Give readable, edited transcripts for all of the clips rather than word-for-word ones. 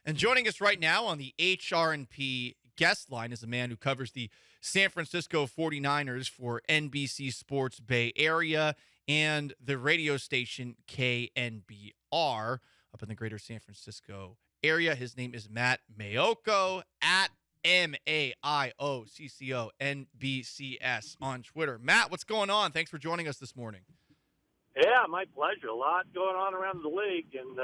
And joining us right now on the HRNP guest line is a man who covers the San Francisco 49ers for NBC Sports Bay Area and the radio station KNBR up in the greater San Francisco area. His name is Matt Maiocco at MAIOCCO on Twitter. Matt, what's going on? Thanks for joining us this morning. Yeah, my pleasure. A lot going on around the league, and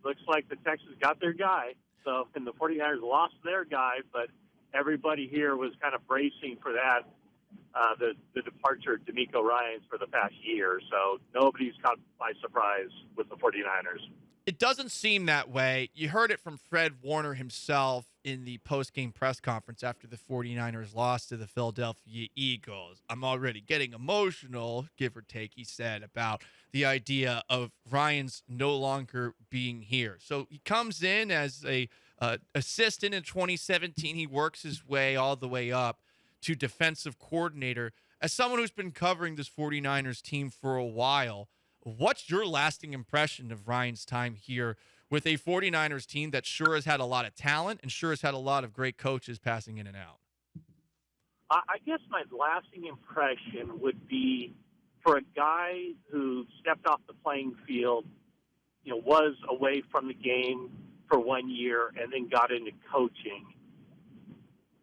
looks like the Texans got their guy. So, and the 49ers lost their guy, but everybody here was kind of bracing for that, the departure of DeMeco Ryans for the past year. So nobody's caught by surprise with the 49ers. It doesn't seem that way. You heard it from Fred Warner himself in the post-game press conference after the 49ers lost to the Philadelphia Eagles. I'm already getting emotional, give or take, he said, about the idea of Ryans no longer being here. So he comes in as a assistant in 2017. He works his way all the way up to defensive coordinator. As someone who's been covering this 49ers team for a while, what's your lasting impression of Ryan's time here with a 49ers team that sure has had a lot of talent and sure has had a lot of great coaches passing in and out? I guess my lasting impression would be for a guy who stepped off the playing field, was away from the game for 1 year and then got into coaching.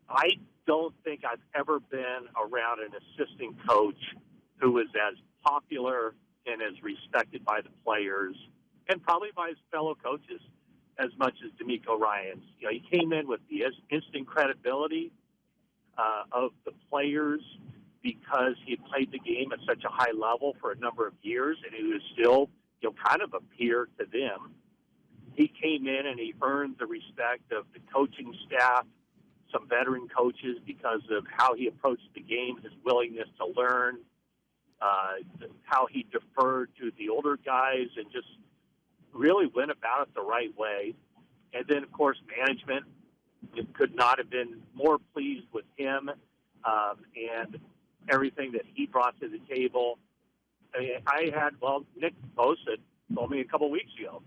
I don't think I've ever been around an assistant coach who was as popular and as respected by the players and probably by his fellow coaches as much as DeMeco Ryans. He came in with the instant credibility of the players because he had played the game at such a high level for a number of years, and he was still, kind of a peer to them. He came in and he earned the respect of the coaching staff, some veteran coaches, because of how he approached the game, his willingness to learn, how he deferred to the older guys and just really went about it the right way. And then, of course, management could not have been more pleased with him and everything that he brought to the table. Nick Bosa told me a couple weeks ago,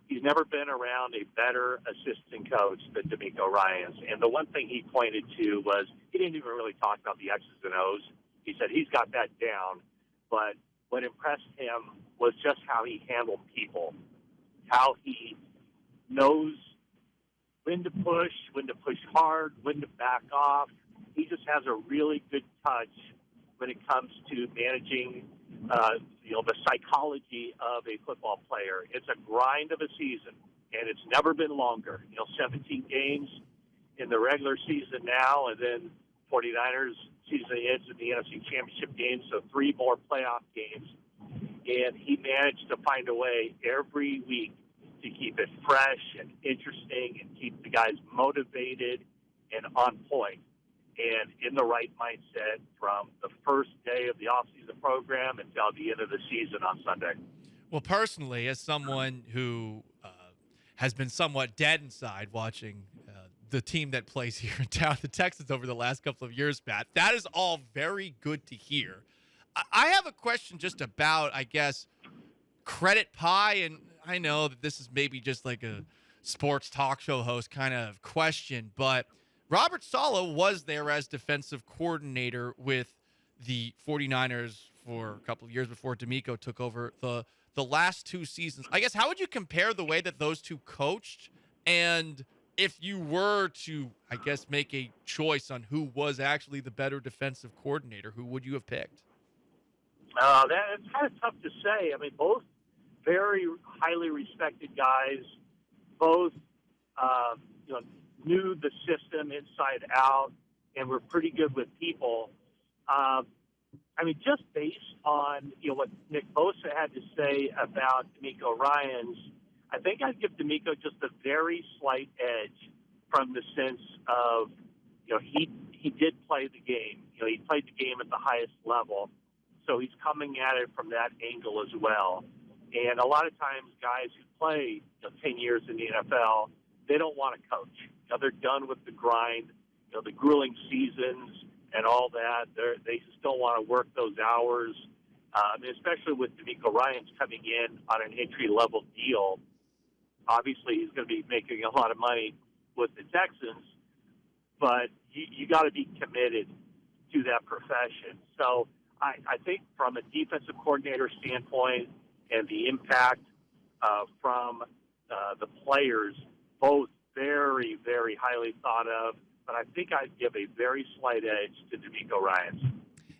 he's never been around a better assistant coach than DeMeco Ryans. And the one thing he pointed to was he didn't even really talk about the X's and O's. He said he's got that down. But what impressed him was just how he handled people, how he knows when to push hard, when to back off. He just has a really good touch when it comes to managing, the psychology of a football player. It's a grind of a season, and it's never been longer. 17 games in the regular season now, and then 49ers season ends in the NFC Championship game, so 3 more playoff games. And he managed to find a way every week to keep it fresh and interesting and keep the guys motivated and on point and in the right mindset from the first day of the offseason program until the end of the season on Sunday. Well, personally, as someone who has been somewhat dead inside watching the team that plays here in town, the Texans, over the last couple of years, Matt, that is all very good to hear. I have a question just about, I guess, credit pie, and I know that this is maybe just like a sports talk show host kind of question, but Robert Saleh was there as defensive coordinator with the 49ers for a couple of years before DeMeco took over the last 2 seasons. I guess, how would you compare the way that those two coached? And if you were to, I guess, make a choice on who was actually the better defensive coordinator, who would you have picked? That's kind of tough to say. I mean, both very highly respected guys, both knew the system inside out and were pretty good with people. Just based on what Nick Bosa had to say about DeMeco Ryans, I think I'd give DeMeco just a very slight edge from the sense of he did play the game. He played the game at the highest level, so he's coming at it from that angle as well. And a lot of times, guys who play 10 years in the NFL, they don't want to coach. They're done with the grind, the grueling seasons and all that. They just don't want to work those hours, especially with DeMeco Ryans coming in on an entry-level deal. Obviously, he's going to be making a lot of money with the Texans, but you got to be committed to that profession. So I think from a defensive coordinator standpoint and the impact from the players, both very, very highly thought of, but I think I'd give a very slight edge to DeMeco Ryans.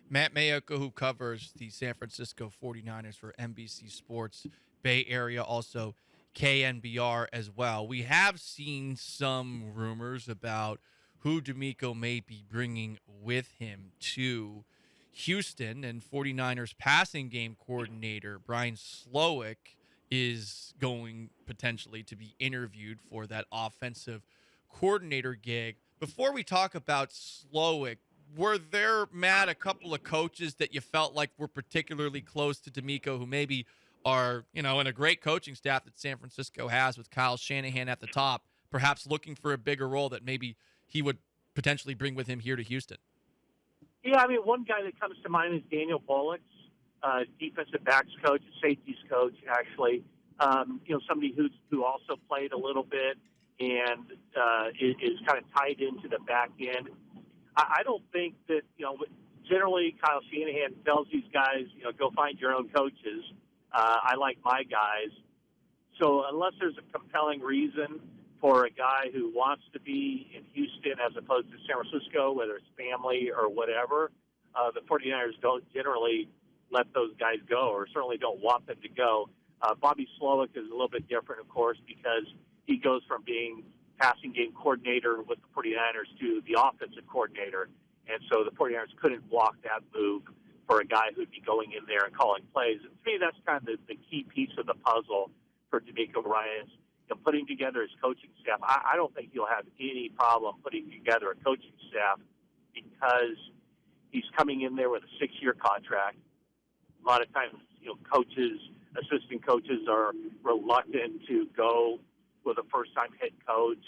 Matt Maiocco, who covers the San Francisco 49ers for NBC Sports Bay Area, also KNBR as well. We have seen some rumors about who DeMeco may be bringing with him to Houston, and 49ers passing game coordinator Brian Slowick is going potentially to be interviewed for that offensive coordinator gig. Before we talk about Slowick, were there, Matt, a couple of coaches that you felt like were particularly close to DeMeco who maybe are, in a great coaching staff that San Francisco has with Kyle Shanahan at the top, perhaps looking for a bigger role that maybe he would potentially bring with him here to Houston? Yeah, I mean, one guy that comes to mind is Daniel Bullock, defensive backs coach, safeties coach, actually. Somebody who also played a little bit and is kind of tied into the back end. I don't think that, generally Kyle Shanahan tells these guys, go find your own coaches. I like my guys. So unless there's a compelling reason for a guy who wants to be in Houston as opposed to San Francisco, whether it's family or whatever, the 49ers don't generally let those guys go, or certainly don't want them to go. Bobby Slowick is a little bit different, of course, because he goes from being passing game coordinator with the 49ers to the offensive coordinator. And so the 49ers couldn't block that move for a guy who'd be going in there and calling plays. And to me, that's kind of the key piece of the puzzle for DeMeco Ryans. Putting together his coaching staff, I don't think he'll have any problem putting together a coaching staff because he's coming in there with a 6-year contract. A lot of times, coaches, assistant coaches are reluctant to go with a first-time head coach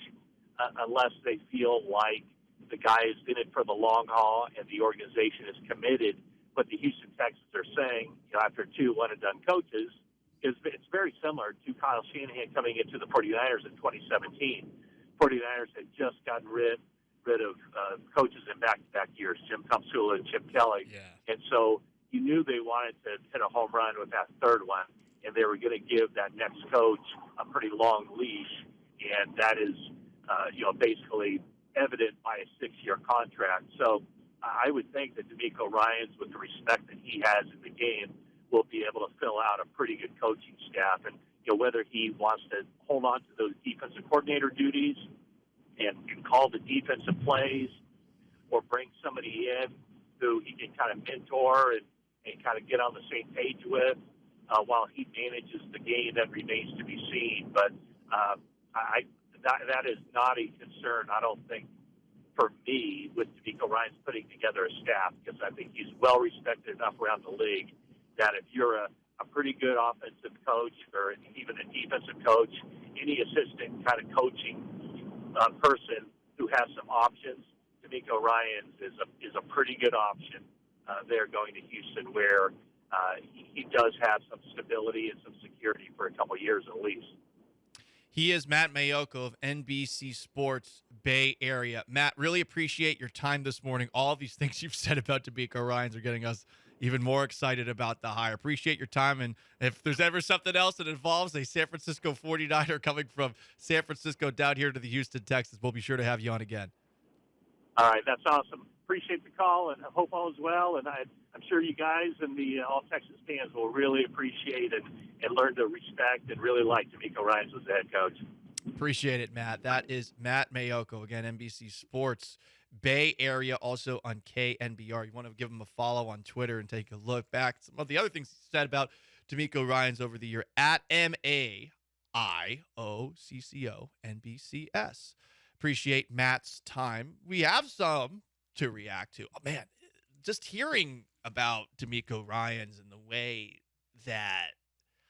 unless they feel like the guy is in it for the long haul and the organization is committed. What the Houston Texans are saying, after 2 one-and-done coaches, it's very similar to Kyle Shanahan coming into the 49ers in 2017. 49ers had just gotten rid of coaches in back-to-back years, Jim Tomsula and Chip Kelly. Yeah. And so you knew they wanted to hit a home run with that third one, and they were going to give that next coach a pretty long leash, and that is, basically evident by a 6-year contract. So I would think that DeMeco Ryans, with the respect that he has in the game, will be able to fill out a pretty good coaching staff. And, whether he wants to hold on to those defensive coordinator duties and call the defensive plays or bring somebody in who he can kind of mentor and kind of get on the same page with while he manages the game, that remains to be seen. But that is not a concern, I don't think, for me, with DeMeco Ryans putting together a staff, because I think he's well respected enough around the league that if you're a pretty good offensive coach or even a defensive coach, any assistant kind of coaching person who has some options, DeMeco Ryans is a pretty good option there going to Houston, where he does have some stability and some security for a couple of years at least. He is Matt Maiocco of NBC Sports Bay Area. Matt, really appreciate your time this morning. All of these things you've said about DeMeco Ryans are getting us even more excited about the hire. Appreciate your time, and if there's ever something else that involves a San Francisco 49er coming from San Francisco down here to the Houston Texans, we'll be sure to have you on again. All right, that's awesome. Appreciate the call, and I hope all is well. And I'm sure you guys and the all Texas fans will really appreciate and learn to respect and really like DeMeco Ryans as the head coach. Appreciate it, Matt. That is Matt Maiocco, again, NBC Sports Bay Area, also on KNBR. You want to give him a follow on Twitter and take a look back at some of the other things he said about DeMeco Ryans over the year at MAIOCCO NBCS. Appreciate Matt's time. We have some to react to. Oh, man, just hearing about DeMeco Ryans and the way that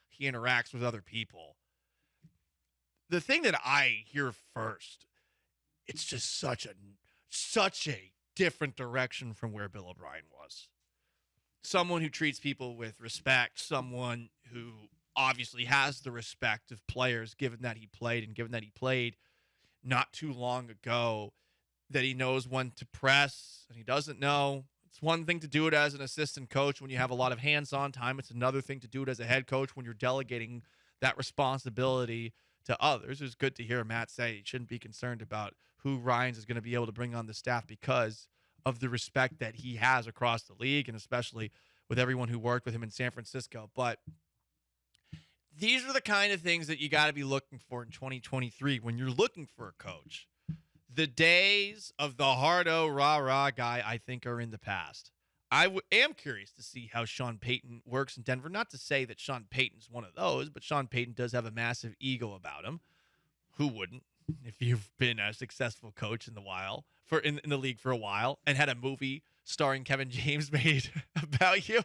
he interacts with other people. The thing that I hear first, it's just such a different direction from where Bill O'Brien was. Someone who treats people with respect, someone who obviously has the respect of players, given that he played not too long ago, that he knows when to press and he doesn't know. It's one thing to do it as an assistant coach when you have a lot of hands-on time. It's another thing to do it as a head coach when you're delegating that responsibility to others. It's good to hear Matt say he shouldn't be concerned about who Ryans is going to be able to bring on the staff because of the respect that he has across the league, and especially with everyone who worked with him in San Francisco. But these are the kind of things that you got to be looking for in 2023 when you're looking for a coach. The days of the hardo rah-rah guy, I think, are in the past. I am curious to see how Sean Payton works in Denver. Not to say that Sean Payton's one of those, but Sean Payton does have a massive ego about him. Who wouldn't? If you've been a successful coach in the league for a while and had a movie starring Kevin James made about you,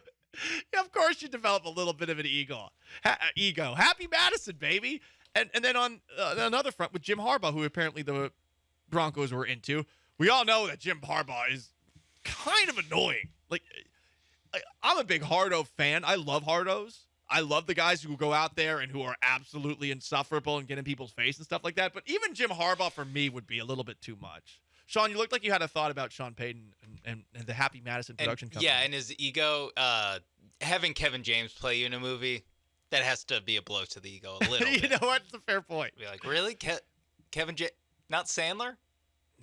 yeah, of course you develop a little bit of an ego. Happy Madison, baby. And then on another front with Jim Harbaugh, who apparently the Broncos were into. We all know that Jim Harbaugh is kind of annoying. Like, I'm a big Hardo fan. I love Hardos. I love the guys who go out there and who are absolutely insufferable and get in people's face and stuff like that. But even Jim Harbaugh, for me, would be a little bit too much. Sean, you looked like you had a thought about Sean Payton and the Happy Madison production company. Yeah, and his ego, having Kevin James play you in a movie, that has to be a blow to the ego a little You bit. know what? It's a fair point. Be like, really? Kevin James? Not Sandler?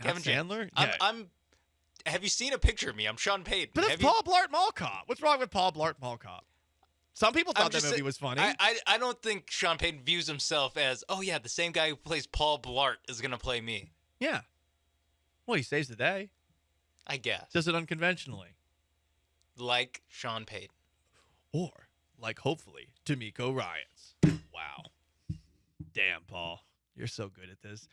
Kevin Sandler? Yeah. Yeah. I'm. Have you seen a picture of me? I'm Sean Payton. But it's Paul Blart Mall Cop. What's wrong with Paul Blart Mall Cop? Some people thought that movie was funny. I don't think Sean Payton views himself as, oh yeah, the same guy who plays Paul Blart is gonna play me. Yeah. Well, he saves the day. I guess. Does it unconventionally. Like Sean Payton. Or, like, hopefully, DeMeco Ryans. Wow. Damn, Paul. You're so good at this.